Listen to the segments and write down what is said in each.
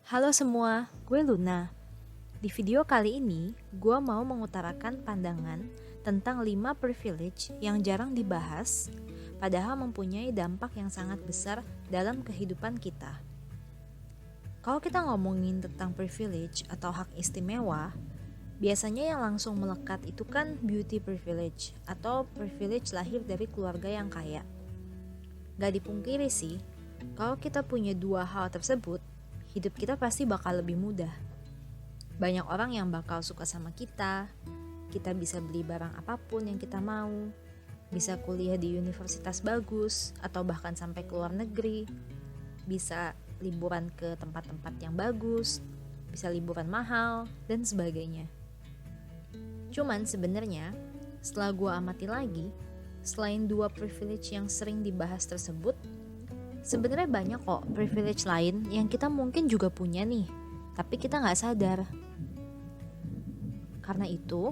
Halo semua, gue Luna. Di video kali ini, gue mau mengutarakan pandangan tentang 5 privilege yang jarang dibahas, padahal mempunyai dampak yang sangat besar dalam kehidupan kita. Kalau kita ngomongin tentang privilege atau hak istimewa, biasanya yang langsung melekat itu kan beauty privilege atau privilege lahir dari keluarga yang kaya. Gak dipungkiri sih, kalau kita punya dua hal tersebut, hidup kita pasti bakal lebih mudah. Banyak orang yang bakal suka sama kita bisa beli barang apapun yang kita mau, bisa kuliah di universitas bagus, atau bahkan sampai ke luar negeri, bisa liburan ke tempat-tempat yang bagus, bisa liburan mahal, dan sebagainya. Cuman sebenarnya, setelah gue amati lagi, selain dua privilege yang sering dibahas tersebut, sebenarnya banyak kok privilege lain yang kita mungkin juga punya nih, tapi kita nggak sadar. Karena itu,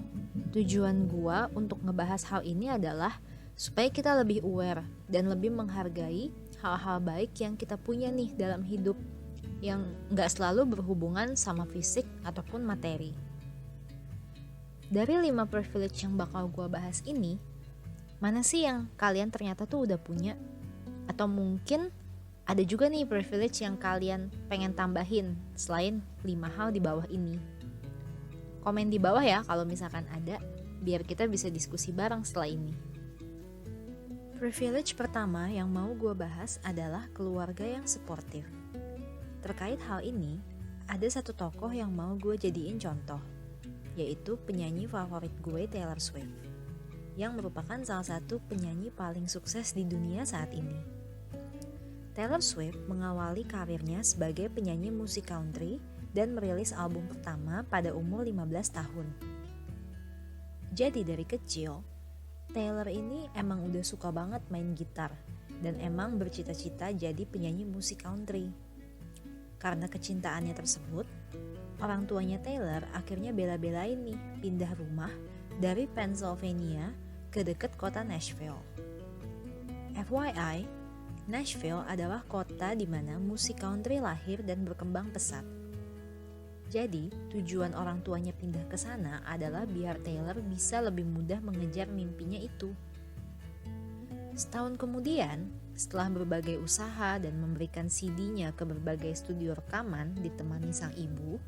tujuan gua untuk ngebahas hal ini adalah supaya kita lebih aware dan lebih menghargai hal-hal baik yang kita punya nih dalam hidup, yang nggak selalu berhubungan sama fisik ataupun materi. Dari 5 privilege yang bakal gua bahas ini, mana sih yang kalian ternyata tuh udah punya? Atau mungkin ada juga nih privilege yang kalian pengen tambahin selain 5 hal di bawah ini. Komen di bawah ya kalau misalkan ada, biar kita bisa diskusi bareng setelah ini. Privilege pertama yang mau gue bahas adalah keluarga yang suportif. Terkait hal ini, ada satu tokoh yang mau gue jadiin contoh, yaitu penyanyi favorit gue Taylor Swift, yang merupakan salah satu penyanyi paling sukses di dunia saat ini. Taylor Swift mengawali karirnya sebagai penyanyi musik country dan merilis album pertama pada umur 15 tahun. Jadi dari kecil, Taylor ini emang udah suka banget main gitar dan emang bercita-cita jadi penyanyi musik country. Karena kecintaannya tersebut, orang tuanya Taylor akhirnya bela-belain nih pindah rumah dari Pennsylvania ke dekat kota Nashville. FYI, Nashville adalah kota di mana musik country lahir dan berkembang pesat. Jadi, tujuan orang tuanya pindah ke sana adalah biar Taylor bisa lebih mudah mengejar mimpinya itu. Setahun kemudian, setelah berbagai usaha dan memberikan CD-nya ke berbagai studio rekaman ditemani sang ibu,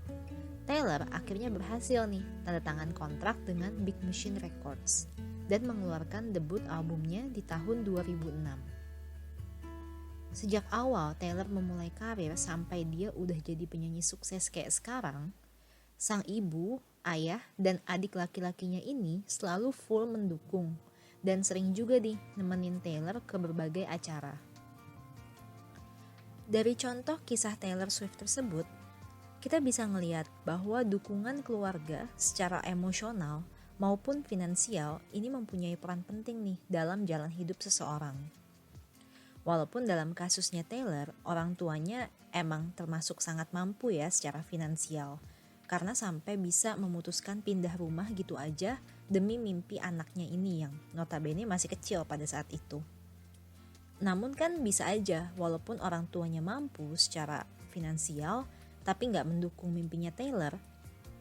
Taylor akhirnya berhasil nih tanda tangan kontrak dengan Big Machine Records dan mengeluarkan debut albumnya di tahun 2006. Sejak awal Taylor memulai karir sampai dia udah jadi penyanyi sukses kayak sekarang, sang ibu, ayah, dan adik laki-lakinya ini selalu full mendukung dan sering juga nemenin Taylor ke berbagai acara. Dari contoh kisah Taylor Swift tersebut, kita bisa ngelihat bahwa dukungan keluarga secara emosional maupun finansial ini mempunyai peran penting nih dalam jalan hidup seseorang. Walaupun dalam kasusnya Taylor, orang tuanya emang termasuk sangat mampu ya secara finansial, karena sampai bisa memutuskan pindah rumah gitu aja demi mimpi anaknya ini yang notabene masih kecil pada saat itu. Namun kan bisa aja walaupun orang tuanya mampu secara finansial, tapi nggak mendukung mimpinya Taylor,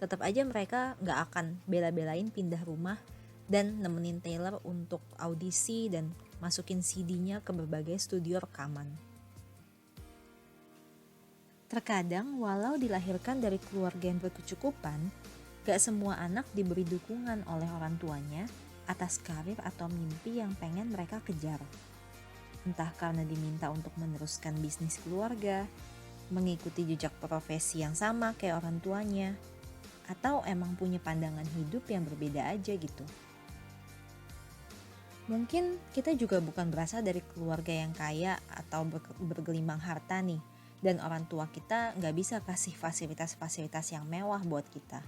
tetap aja mereka nggak akan bela-belain pindah rumah dan nemenin Taylor untuk audisi dan masukin CD-nya ke berbagai studio rekaman. Terkadang walau dilahirkan dari keluarga yang berkecukupan, gak semua anak diberi dukungan oleh orang tuanya atas karir atau mimpi yang pengen mereka kejar. Entah karena diminta untuk meneruskan bisnis keluarga, mengikuti jejak profesi yang sama kayak orang tuanya, atau emang punya pandangan hidup yang berbeda aja gitu. Mungkin kita juga bukan berasal dari keluarga yang kaya atau bergelimang harta nih, dan orang tua kita gak bisa kasih fasilitas-fasilitas yang mewah buat kita.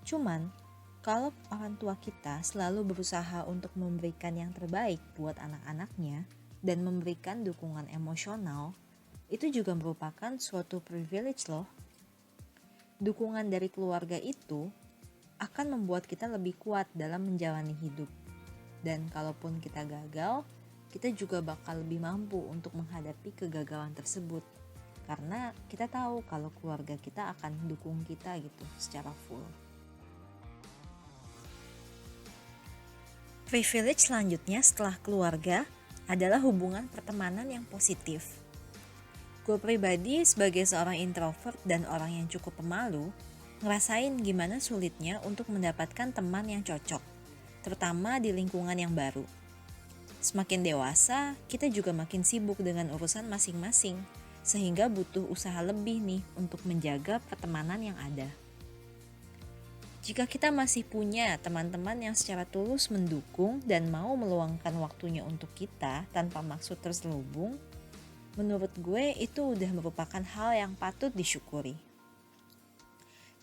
Cuman, kalau orang tua kita selalu berusaha untuk memberikan yang terbaik buat anak-anaknya dan memberikan dukungan emosional, itu juga merupakan suatu privilege loh. Dukungan dari keluarga itu akan membuat kita lebih kuat dalam menjalani hidup. Dan kalaupun kita gagal, kita juga bakal lebih mampu untuk menghadapi kegagalan tersebut. karena kita tahu kalau keluarga kita akan dukung kita gitu secara full. Privilege selanjutnya setelah keluarga adalah hubungan pertemanan yang positif. Gue pribadi sebagai seorang introvert dan orang yang cukup pemalu, ngerasain gimana sulitnya untuk mendapatkan teman yang cocok, terutama di lingkungan yang baru. Semakin dewasa, kita juga makin sibuk dengan urusan masing-masing, sehingga butuh usaha lebih nih untuk menjaga pertemanan yang ada. Jika kita masih punya teman-teman yang secara tulus mendukung dan mau meluangkan waktunya untuk kita tanpa maksud terselubung, menurut gue itu udah merupakan hal yang patut disyukuri.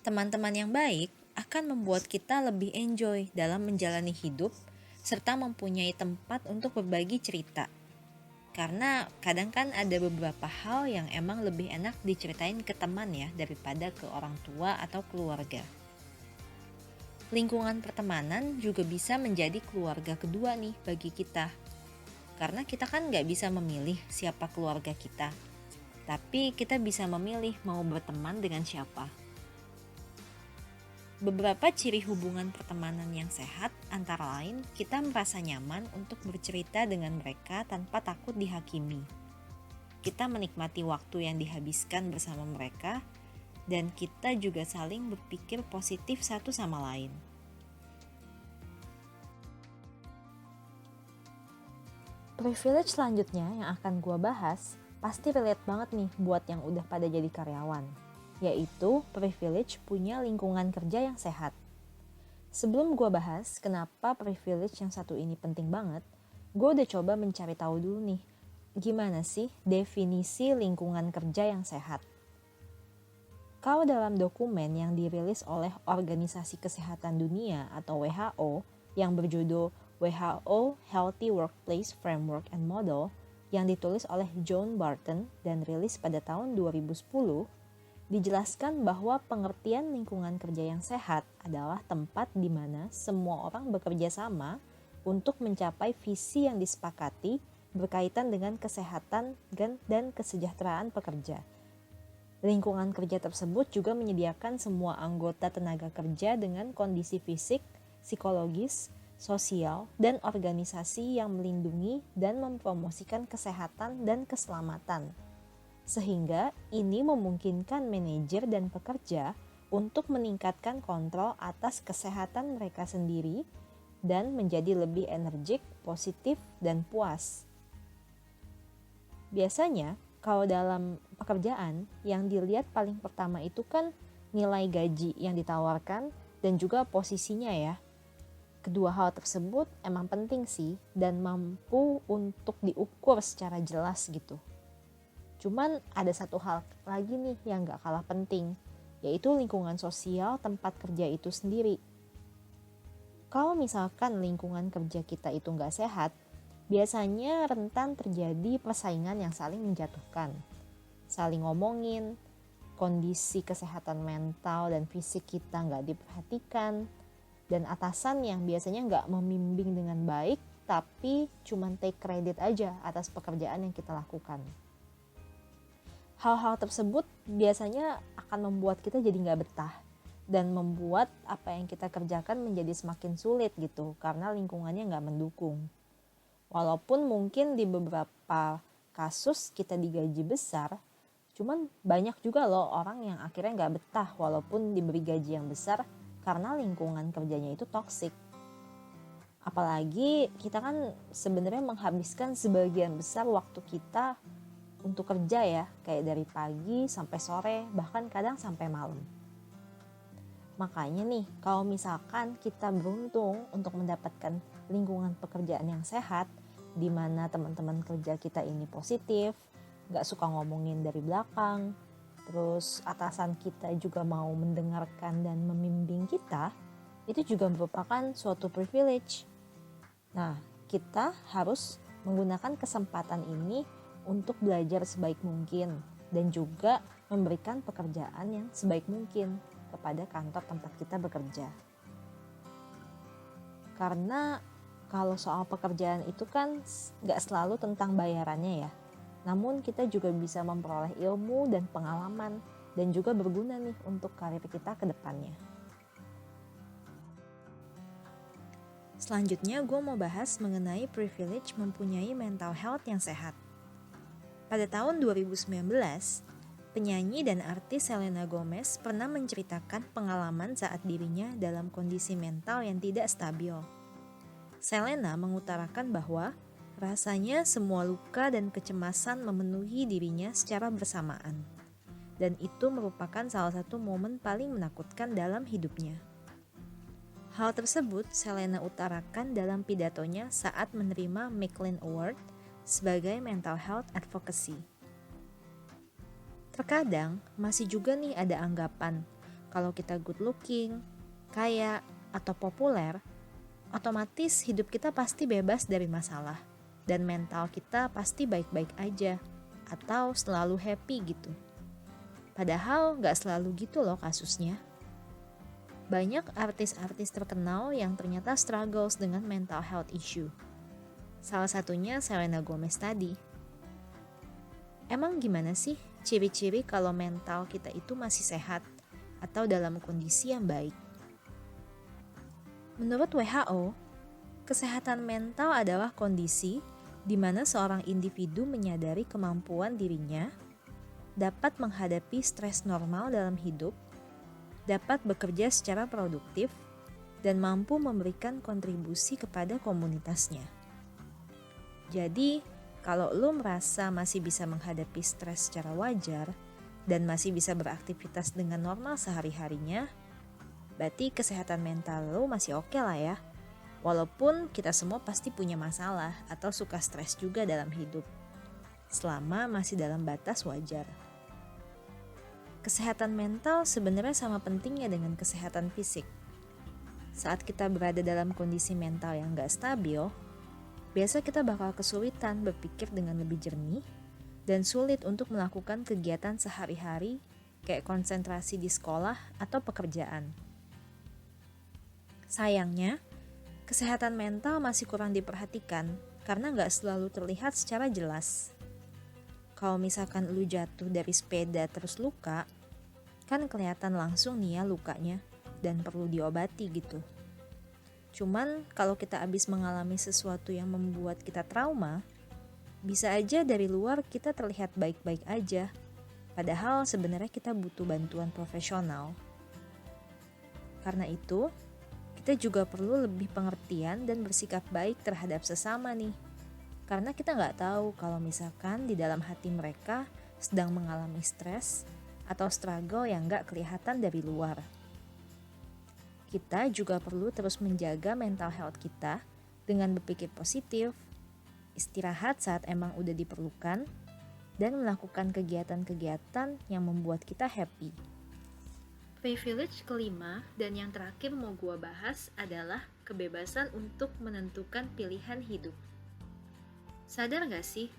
Teman-teman yang baik akan membuat kita lebih enjoy dalam menjalani hidup serta mempunyai tempat untuk berbagi cerita. Karena kadang kan ada beberapa hal yang emang lebih enak diceritain ke teman ya daripada ke orang tua atau keluarga. Lingkungan pertemanan juga bisa menjadi keluarga kedua nih bagi kita. Karena kita kan gak bisa memilih siapa keluarga kita. Tapi kita bisa memilih mau berteman dengan siapa. Beberapa ciri hubungan pertemanan yang sehat antara lain kita merasa nyaman untuk bercerita dengan mereka tanpa takut dihakimi. Kita menikmati waktu yang dihabiskan bersama mereka dan kita juga saling berpikir positif satu sama lain. Privilege selanjutnya yang akan gue bahas pasti relate banget nih buat yang udah pada jadi karyawan, yaitu privilege punya lingkungan kerja yang sehat. Sebelum gue bahas kenapa privilege yang satu ini penting banget, gue udah coba mencari tahu dulu nih, gimana sih definisi lingkungan kerja yang sehat. Kalau dalam dokumen yang dirilis oleh Organisasi Kesehatan Dunia atau WHO yang berjudul WHO Healthy Workplace Framework and Model yang ditulis oleh John Barton dan rilis pada tahun 2010, dijelaskan bahwa pengertian lingkungan kerja yang sehat adalah tempat di mana semua orang bekerja sama untuk mencapai visi yang disepakati berkaitan dengan kesehatan dan kesejahteraan pekerja. Lingkungan kerja tersebut juga menyediakan semua anggota tenaga kerja dengan kondisi fisik, psikologis, sosial, dan organisasi yang melindungi dan mempromosikan kesehatan dan keselamatan. Sehingga ini memungkinkan manajer dan pekerja untuk meningkatkan kontrol atas kesehatan mereka sendiri dan menjadi lebih energik, positif, dan puas. Biasanya, kalau dalam pekerjaan, yang dilihat paling pertama itu kan nilai gaji yang ditawarkan dan juga posisinya ya. Kedua hal tersebut emang penting sih dan mampu untuk diukur secara jelas gitu. Cuman ada satu hal lagi nih yang gak kalah penting, yaitu lingkungan sosial tempat kerja itu sendiri. Kalau misalkan lingkungan kerja kita itu gak sehat, biasanya rentan terjadi persaingan yang saling menjatuhkan, saling ngomongin, kondisi kesehatan mental dan fisik kita nggak diperhatikan, dan atasan yang biasanya nggak membimbing dengan baik, tapi cuma take credit aja atas pekerjaan yang kita lakukan. Hal-hal tersebut biasanya akan membuat kita jadi nggak betah, dan membuat apa yang kita kerjakan menjadi semakin sulit gitu, karena lingkungannya nggak mendukung. Walaupun mungkin di beberapa kasus kita digaji besar, cuman banyak juga loh orang yang akhirnya nggak betah walaupun diberi gaji yang besar karena lingkungan kerjanya itu toksik. Apalagi kita kan sebenarnya menghabiskan sebagian besar waktu kita untuk kerja ya, kayak dari pagi sampai sore, bahkan kadang sampai malam. Makanya nih, kalau misalkan kita beruntung untuk mendapatkan lingkungan pekerjaan yang sehat, di mana teman-teman kerja kita ini positif, gak suka ngomongin dari belakang, terus atasan kita juga mau mendengarkan dan membimbing kita, itu juga merupakan suatu privilege. Nah, kita harus menggunakan kesempatan ini untuk belajar sebaik mungkin dan juga memberikan pekerjaan yang sebaik mungkin kepada kantor tempat kita bekerja. Karena kalau soal pekerjaan itu kan gak selalu tentang bayarannya ya. Namun kita juga bisa memperoleh ilmu dan pengalaman dan juga berguna nih untuk karir kita ke depannya. Selanjutnya gue mau bahas mengenai privilege mempunyai mental health yang sehat. Pada tahun 2019, penyanyi dan artis Selena Gomez pernah menceritakan pengalaman saat dirinya dalam kondisi mental yang tidak stabil. Selena mengutarakan bahwa rasanya semua luka dan kecemasan memenuhi dirinya secara bersamaan. Dan itu merupakan salah satu momen paling menakutkan dalam hidupnya. Hal tersebut Selena utarakan dalam pidatonya saat menerima Maclean Award sebagai mental health advocacy. Terkadang masih juga nih ada anggapan kalau kita good looking, kaya, atau populer, otomatis hidup kita pasti bebas dari masalah dan mental kita pasti baik-baik aja atau selalu happy gitu. Padahal gak selalu gitu loh kasusnya. Banyak artis-artis terkenal yang ternyata struggles dengan mental health issue. Salah satunya Selena Gomez tadi. Emang gimana sih ciri-ciri kalau mental kita itu masih sehat atau dalam kondisi yang baik? Menurut WHO, kesehatan mental adalah kondisi di mana seorang individu menyadari kemampuan dirinya, dapat menghadapi stres normal dalam hidup, dapat bekerja secara produktif, dan mampu memberikan kontribusi kepada komunitasnya. Jadi, kalau lo merasa masih bisa menghadapi stres secara wajar dan masih bisa beraktivitas dengan normal sehari-harinya, berarti kesehatan mental lo masih oke lah ya. Walaupun kita semua pasti punya masalah atau suka stres juga dalam hidup, selama masih dalam batas wajar. Kesehatan mental sebenarnya sama pentingnya dengan kesehatan fisik. Saat kita berada dalam kondisi mental yang gak stabil, biasa kita bakal kesulitan berpikir dengan lebih jernih dan sulit untuk melakukan kegiatan sehari-hari kayak konsentrasi di sekolah atau pekerjaan. Sayangnya, kesehatan mental masih kurang diperhatikan karena gak selalu terlihat secara jelas. Kalau misalkan lu jatuh dari sepeda terus luka, kan kelihatan langsung nih ya lukanya dan perlu diobati gitu. Cuman kalau kita habis mengalami sesuatu yang membuat kita trauma, bisa aja dari luar kita terlihat baik-baik aja, padahal sebenarnya kita butuh bantuan profesional. Karena itu, kita juga perlu lebih pengertian dan bersikap baik terhadap sesama nih. Karena kita nggak tahu kalau misalkan di dalam hati mereka sedang mengalami stres atau struggle yang nggak kelihatan dari luar. Kita juga perlu terus menjaga mental health kita dengan berpikir positif, istirahat saat emang udah diperlukan, dan melakukan kegiatan-kegiatan yang membuat kita happy. Privilege kelima dan yang terakhir mau gua bahas adalah kebebasan untuk menentukan pilihan hidup. Sadar gak sih,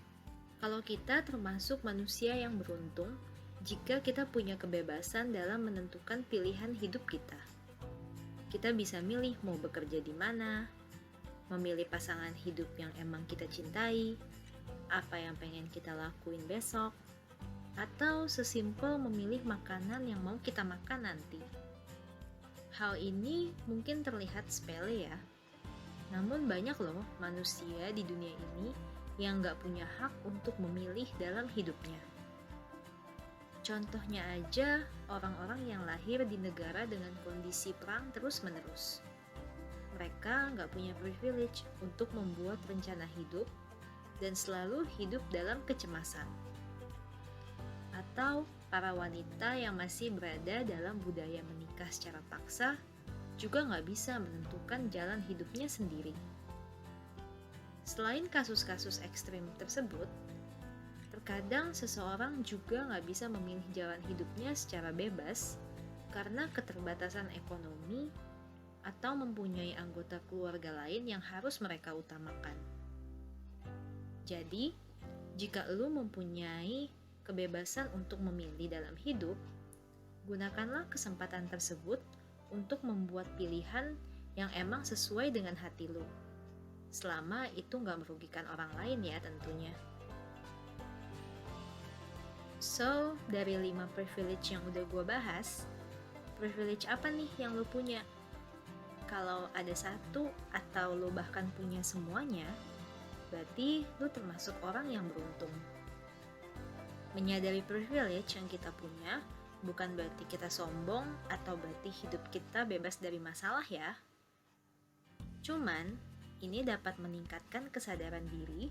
kalau kita termasuk manusia yang beruntung jika kita punya kebebasan dalam menentukan pilihan hidup kita. Kita bisa milih mau bekerja di mana, memilih pasangan hidup yang emang kita cintai, apa yang pengen kita lakuin besok, atau sesimpel memilih makanan yang mau kita makan nanti. Hal ini mungkin terlihat sepele ya, namun banyak loh manusia di dunia ini yang gak punya hak untuk memilih dalam hidupnya. Contohnya aja orang-orang yang lahir di negara dengan kondisi perang terus-menerus. Mereka gak punya privilege untuk membuat rencana hidup dan selalu hidup dalam kecemasan. Atau para wanita yang masih berada dalam budaya menikah secara paksa juga gak bisa menentukan jalan hidupnya sendiri. Selain kasus-kasus ekstrim tersebut, terkadang seseorang juga nggak bisa memilih jalan hidupnya secara bebas karena keterbatasan ekonomi atau mempunyai anggota keluarga lain yang harus mereka utamakan. Jadi, jika lu mempunyai kebebasan untuk memilih dalam hidup, gunakanlah kesempatan tersebut untuk membuat pilihan yang emang sesuai dengan hati lu. Selama itu nggak merugikan orang lain ya tentunya. So, dari 5 privilege yang udah gue bahas, privilege apa nih yang lo punya? Kalau ada satu atau lo bahkan punya semuanya, berarti lo termasuk orang yang beruntung. Menyadari privilege yang kita punya bukan berarti kita sombong atau berarti hidup kita bebas dari masalah ya. Cuman, ini dapat meningkatkan kesadaran diri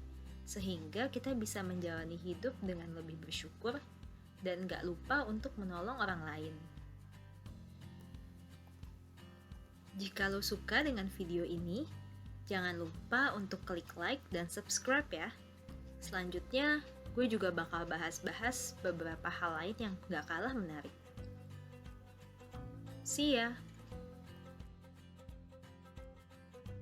sehingga kita bisa menjalani hidup dengan lebih bersyukur dan gak lupa untuk menolong orang lain. Jika lo suka dengan video ini, jangan lupa untuk klik like dan subscribe ya. Selanjutnya, gue juga bakal bahas-bahas beberapa hal lain yang gak kalah menarik. See ya!